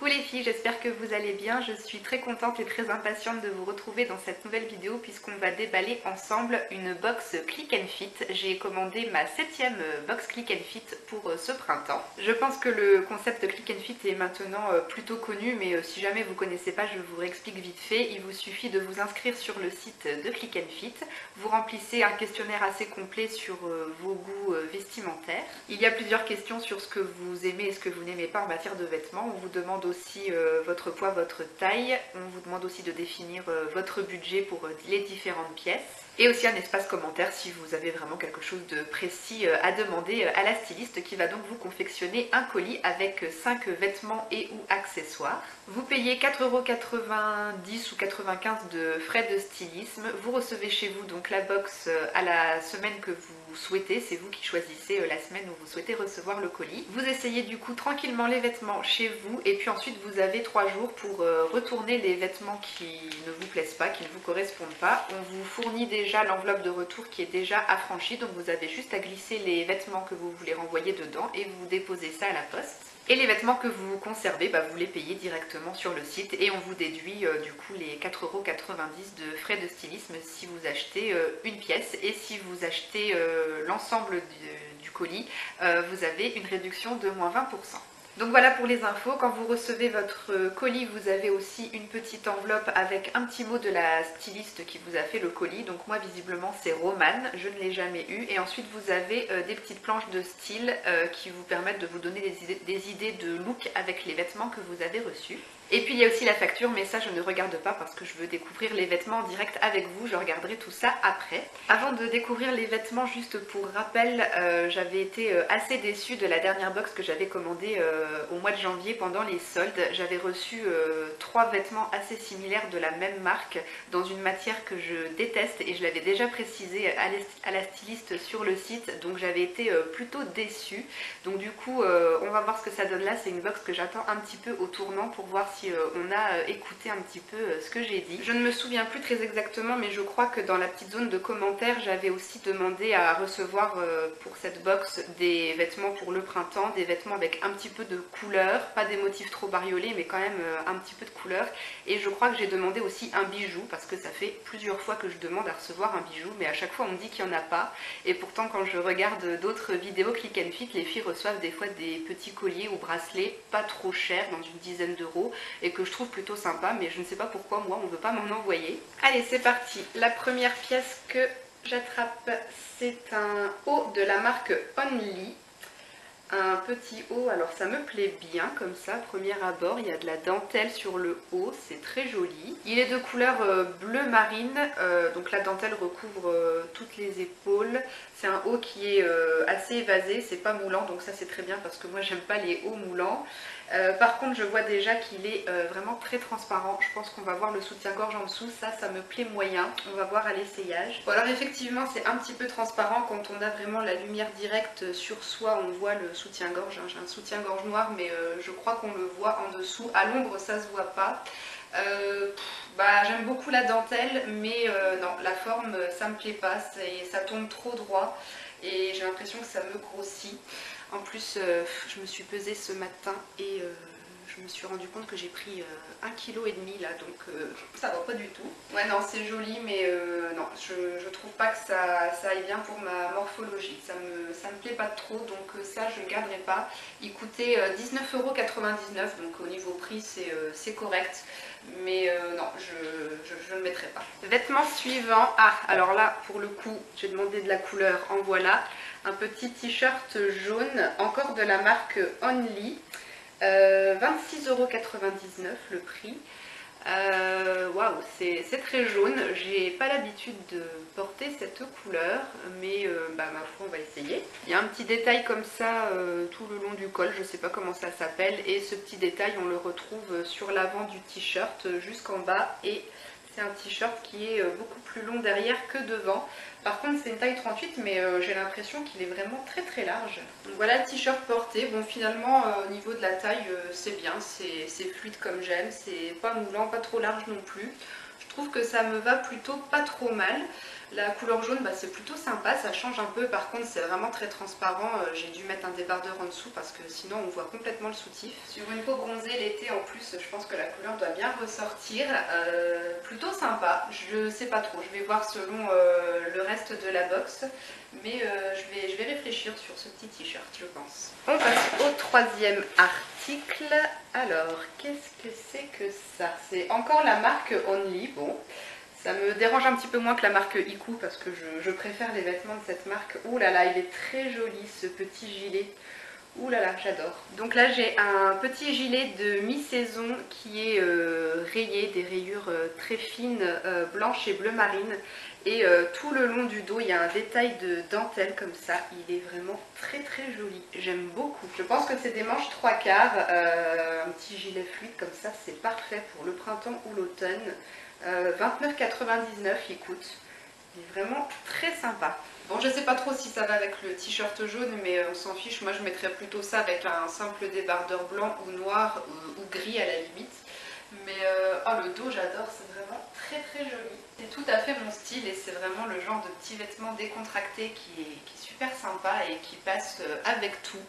Coucou les filles, j'espère que vous allez bien. Je suis très contente et très impatiente de vous retrouver dans cette nouvelle vidéo puisqu'on va déballer ensemble une box Click and Fit. J'ai commandé ma 7e box Click and Fit pour ce printemps. Je pense que le concept Click and Fit est maintenant plutôt connu, mais si jamais vous ne connaissez pas, je vous réexplique vite fait. Il vous suffit de vous inscrire sur le site de Click and Fit. Vous remplissez un questionnaire assez complet sur vos goûts vestimentaires. Il y a plusieurs questions sur ce que vous aimez et ce que vous n'aimez pas en matière de vêtements. On vous demande aussi votre poids, votre taille. On vous demande aussi de définir votre budget pour les différentes pièces. Et aussi un espace commentaire si vous avez vraiment quelque chose de précis à demander à la styliste qui va donc vous confectionner un colis avec 5 vêtements et ou accessoires. Vous payez 4,90 € ou 95 € de frais de stylisme. Vous recevez chez vous donc la box à la semaine que vous souhaitez. C'est vous qui choisissez la semaine où vous souhaitez recevoir le colis. Vous essayez du coup tranquillement les vêtements chez vous et puis ensuite vous avez 3 jours pour retourner les vêtements qui ne vous plaisent pas, qui ne vous correspondent pas. On vous fournit déjà l'enveloppe de retour qui est déjà affranchie, donc vous avez juste à glisser les vêtements que vous voulez renvoyer dedans et vous déposez ça à la poste. Et les vêtements que vous conservez, vous les payez directement sur le site et on vous déduit du coup les 4,90 € de frais de stylisme si vous achetez une pièce, et si vous achetez l'ensemble du colis, vous avez une réduction de moins 20%. Donc voilà pour les infos. Quand vous recevez votre colis, vous avez aussi une petite enveloppe avec un petit mot de la styliste qui vous a fait le colis. Donc moi visiblement c'est Romane, je ne l'ai jamais eu. Et ensuite vous avez des petites planches de style qui vous permettent de vous donner des idées de look avec les vêtements que vous avez reçus. Et puis il y a aussi la facture, mais ça je ne regarde pas parce que je veux découvrir les vêtements en direct avec vous. Je regarderai tout ça après. Avant de découvrir les vêtements, juste pour rappel, j'avais été assez déçue de la dernière box que j'avais commandée au mois de janvier pendant les soldes. J'avais reçu 3 vêtements assez similaires de la même marque dans une matière que je déteste et je l'avais déjà précisé à la styliste sur le site, donc j'avais été plutôt déçue. Donc du coup on va voir ce que ça donne là. C'est une box que j'attends un petit peu au tournant pour voir si on a écouté un petit peu ce que j'ai dit. Je ne me souviens plus très exactement, mais je crois que dans la petite zone de commentaires j'avais aussi demandé à recevoir pour cette box des vêtements pour le printemps, des vêtements avec un petit peu de couleur, pas des motifs trop bariolés mais quand même un petit peu de couleur. Et je crois que j'ai demandé aussi un bijou parce que ça fait plusieurs fois que je demande à recevoir un bijou, mais à chaque fois on me dit qu'il n'y en a pas. Et pourtant quand je regarde d'autres vidéos Click and Fit, les filles reçoivent des fois des petits colliers ou bracelets pas trop chers, dans une dizaine d'euros, et que je trouve plutôt sympa, mais je ne sais pas pourquoi moi on ne veut pas m'en envoyer. Allez, c'est parti. La première pièce que j'attrape, c'est un haut de la marque Only. Un petit haut, alors ça me plaît bien comme ça, premier abord, il y a de la dentelle sur le haut, c'est très joli. Il est de couleur bleu marine, donc la dentelle recouvre toutes les épaules. C'est un haut qui est assez évasé, c'est pas moulant, donc ça c'est très bien parce que moi j'aime pas les hauts moulants. Par contre je vois déjà qu'il est vraiment très transparent. Je pense qu'on va voir le soutien-gorge en dessous, ça me plaît moyen. On va voir à l'essayage. Bon, alors effectivement c'est un petit peu transparent quand on a vraiment la lumière directe sur soi, on voit le soutien-gorge. J'ai un soutien-gorge noir, mais je crois qu'on le voit en dessous. À l'ombre ça se voit pas. J'aime beaucoup la dentelle, mais non, la forme ça me plaît pas, ça tombe trop droit et j'ai l'impression que ça me grossit. En plus je me suis pesée ce matin et je me suis rendu compte que j'ai pris 1,5 kg là, donc ça va pas du tout. Ouais, non, c'est joli, mais non, je trouve pas que ça aille bien pour ma morphologie. Ça me plaît pas trop, donc ça je ne garderai pas. Il coûtait 19,99 €, donc au niveau prix c'est correct. Mais non, je ne le mettrai pas. Vêtements suivants. Ah, alors là, pour le coup, j'ai demandé de la couleur, en voilà. Un petit t-shirt jaune, encore de la marque Only. 26,99 € le prix. Waouh, c'est très jaune. J'ai pas l'habitude de porter cette couleur, mais ma foi, on va essayer. Il y a un petit détail comme ça tout le long du col, je sais pas comment ça s'appelle, et ce petit détail on le retrouve sur l'avant du t-shirt jusqu'en bas, et c'est un t-shirt qui est beaucoup plus long derrière que devant. Par contre c'est une taille 38, mais j'ai l'impression qu'il est vraiment très très large. Donc voilà le t-shirt porté. Bon, finalement au niveau de la taille c'est bien, c'est fluide comme j'aime, c'est pas moulant, pas trop large non plus. Je trouve que ça me va plutôt pas trop mal. La couleur jaune, bah, c'est plutôt sympa, ça change un peu. Par contre, c'est vraiment très transparent. J'ai dû mettre un débardeur en dessous parce que sinon on voit complètement le soutif. Sur une peau bronzée l'été en plus, je pense que la couleur doit bien ressortir. Plutôt sympa, je sais pas trop. Je vais voir selon le reste de la box. Mais je vais réfléchir sur ce petit t-shirt, je pense. On passe au troisième article. Alors, qu'est-ce que c'est que ça? C'est encore la marque Only. Bon. Ça me dérange un petit peu moins que la marque Iku parce que je préfère les vêtements de cette marque. Ouh là là, il est très joli ce petit gilet. Ouh là là, j'adore. Donc là j'ai un petit gilet de mi-saison qui est rayé, des rayures très fines, blanches et bleu marine. Et tout le long du dos il y a un détail de dentelle comme ça. Il est vraiment très très joli. J'aime beaucoup. Je pense que c'est des manches 3/4. Un petit gilet fluide comme ça, c'est parfait pour le printemps ou l'automne. 29,99 il coûte. Il est vraiment très sympa. Bon, je sais pas trop si ça va avec le t-shirt jaune, mais on s'en fiche. Moi, je mettrais plutôt ça avec un simple débardeur blanc ou noir ou gris à la limite. Mais oh, le dos, j'adore. C'est vraiment très très joli. C'est tout à fait mon style et c'est vraiment le genre de petit vêtement décontracté qui est super sympa et qui passe avec tout.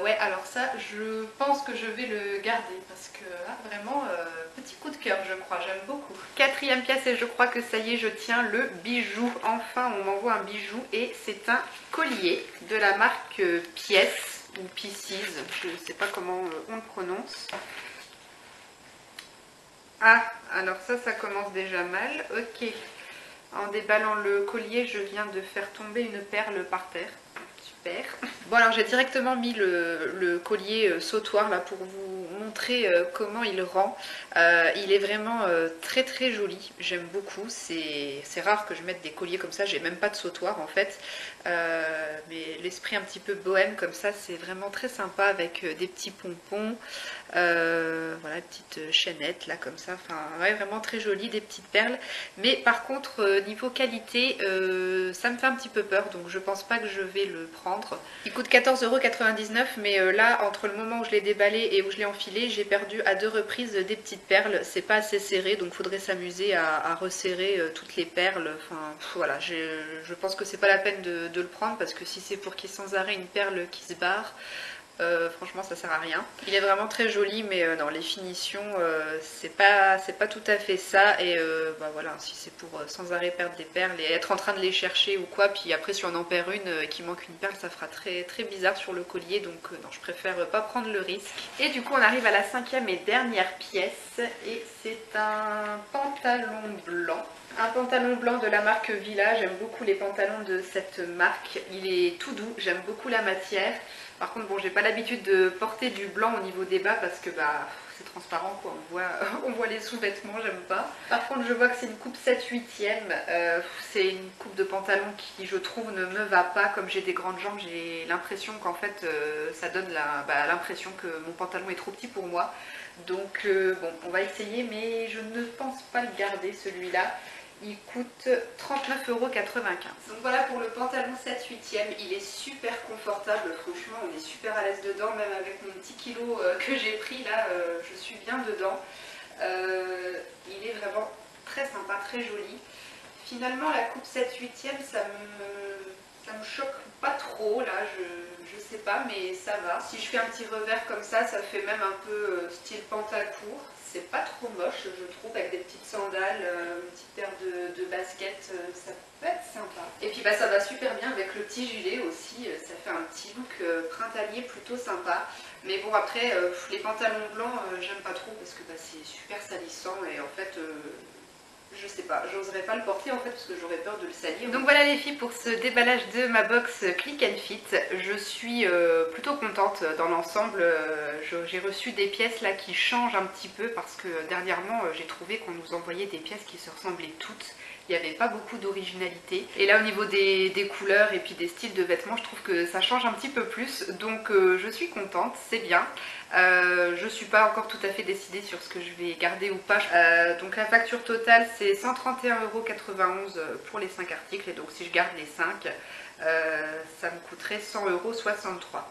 Ouais, alors ça, je pense que je vais le garder parce que là, vraiment, petit coup de cœur, je crois, j'aime beaucoup. Quatrième pièce et je crois que ça y est, je tiens le bijou. Enfin, on m'envoie un bijou et c'est un collier de la marque Pièce ou Pieces, je ne sais pas comment on le prononce. Ah, alors ça commence déjà mal. Ok, en déballant le collier, je viens de faire tomber une perle par terre. Bon alors j'ai directement mis le collier sautoir là pour vous montrer comment il rend. Il est vraiment très très joli, j'aime beaucoup. C'est rare que je mette des colliers comme ça, j'ai même pas de sautoir en fait. Mais l'esprit un petit peu bohème comme ça, c'est vraiment très sympa avec des petits pompons. Voilà, petite chaînette là comme ça, enfin ouais, vraiment très joli, des petites perles. Mais par contre niveau qualité, ça me fait un petit peu peur, donc je pense pas que je vais le prendre. Il coûte 14,99 €, mais là entre le moment où je l'ai déballé et où je l'ai enfilé, j'ai perdu à 2 reprises des petites perles. C'est pas assez serré, donc faudrait s'amuser à resserrer toutes les perles. Enfin voilà, je pense que c'est pas la peine de le prendre parce que si c'est pour qu'il y ait sans arrêt une perle qui se barre, franchement ça sert à rien. Il est vraiment très joli, mais non, les finitions c'est pas tout à fait ça. Et bah voilà, si c'est pour sans arrêt perdre des perles et être en train de les chercher ou quoi, puis après si on en perd une et qu'il manque une perle, ça fera très très bizarre sur le collier, donc non, je préfère pas prendre le risque. Et du coup on arrive à la cinquième et dernière pièce et c'est un pantalon blanc. Un pantalon blanc de la marque Villa, j'aime beaucoup les pantalons de cette marque, il est tout doux, j'aime beaucoup la matière. Par contre bon, j'ai pas l'habitude de porter du blanc au niveau des bas parce que bah c'est transparent quoi, on voit les sous-vêtements, j'aime pas. Par contre je vois que c'est une coupe 7/8e, c'est une coupe de pantalon qui je trouve ne me va pas. Comme j'ai des grandes jambes, j'ai l'impression qu'en fait ça donne l'impression que mon pantalon est trop petit pour moi. Donc bon, on va essayer, mais je ne pense pas le garder celui-là. Il coûte 39,95 €. Donc voilà pour le pantalon 7/8e, il est super confortable, franchement on est super à l'aise dedans, même avec mon petit kilo que j'ai pris là, je suis bien dedans. Il est vraiment très sympa, très joli. Finalement la coupe 7/8e ça me choque pas trop là, je sais pas, mais ça va. Si je fais un petit revers comme ça fait même un peu style pantacourt. C'est pas trop moche je trouve, avec des petites sandales, une petite paire de baskets, ça peut être sympa. Et puis bah, ça va super bien avec le petit gilet aussi, ça fait un petit look printanier plutôt sympa. Mais bon après, les pantalons blancs j'aime pas trop parce que bah, c'est super salissant et en fait je sais pas, j'oserais pas le porter en fait parce que j'aurais peur de le salir. Donc voilà les filles pour ce déballage de ma box Click and Fit. Je suis plutôt contente dans l'ensemble. J'ai reçu des pièces là qui changent un petit peu parce que dernièrement j'ai trouvé qu'on nous envoyait des pièces qui se ressemblaient toutes. Il n'y avait pas beaucoup d'originalité. Et là au niveau des couleurs et puis des styles de vêtements, je trouve que ça change un petit peu plus. Donc je suis contente, c'est bien. Je suis pas encore tout à fait décidée sur ce que je vais garder ou pas. Donc la facture totale c'est 131,91 € pour les 5 articles. Et donc si je garde les 5, ça me coûterait 100,63 €.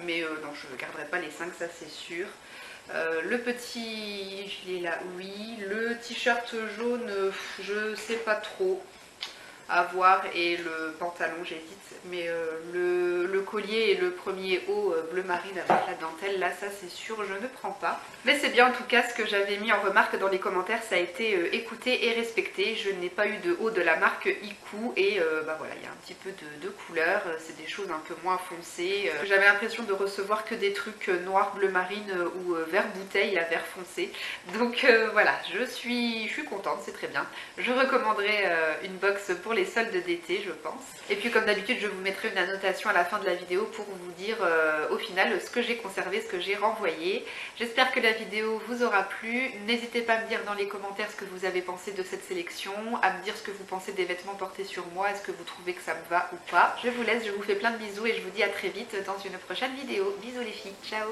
Mais non, je ne garderai pas les 5, ça c'est sûr. Le petit gilet là, oui. Le t-shirt jaune, je sais pas trop. à voir et le pantalon j'hésite, mais le collier et le premier haut bleu marine avec la dentelle là, ça c'est sûr je ne prends pas. Mais c'est bien, en tout cas ce que j'avais mis en remarque dans les commentaires, ça a été écouté et respecté. Je n'ai pas eu de haut de la marque Iku et bah voilà, il y a un petit peu de couleur, c'est des choses un peu moins foncées. J'avais l'impression de recevoir que des trucs noir bleu marine ou vert bouteille à vert foncé. Donc voilà, je suis contente, c'est très bien. Je recommanderais une box pour les soldes d'été, je pense. Et puis comme d'habitude, je vous mettrai une annotation à la fin de la vidéo pour vous dire au final ce que j'ai conservé, ce que j'ai renvoyé. J'espère que la vidéo vous aura plu. N'hésitez pas à me dire dans les commentaires ce que vous avez pensé de cette sélection, à me dire ce que vous pensez des vêtements portés sur moi, est-ce que vous trouvez que ça me va ou pas. Je vous laisse, je vous fais plein de bisous et je vous dis à très vite dans une prochaine vidéo. Bisous les filles, ciao!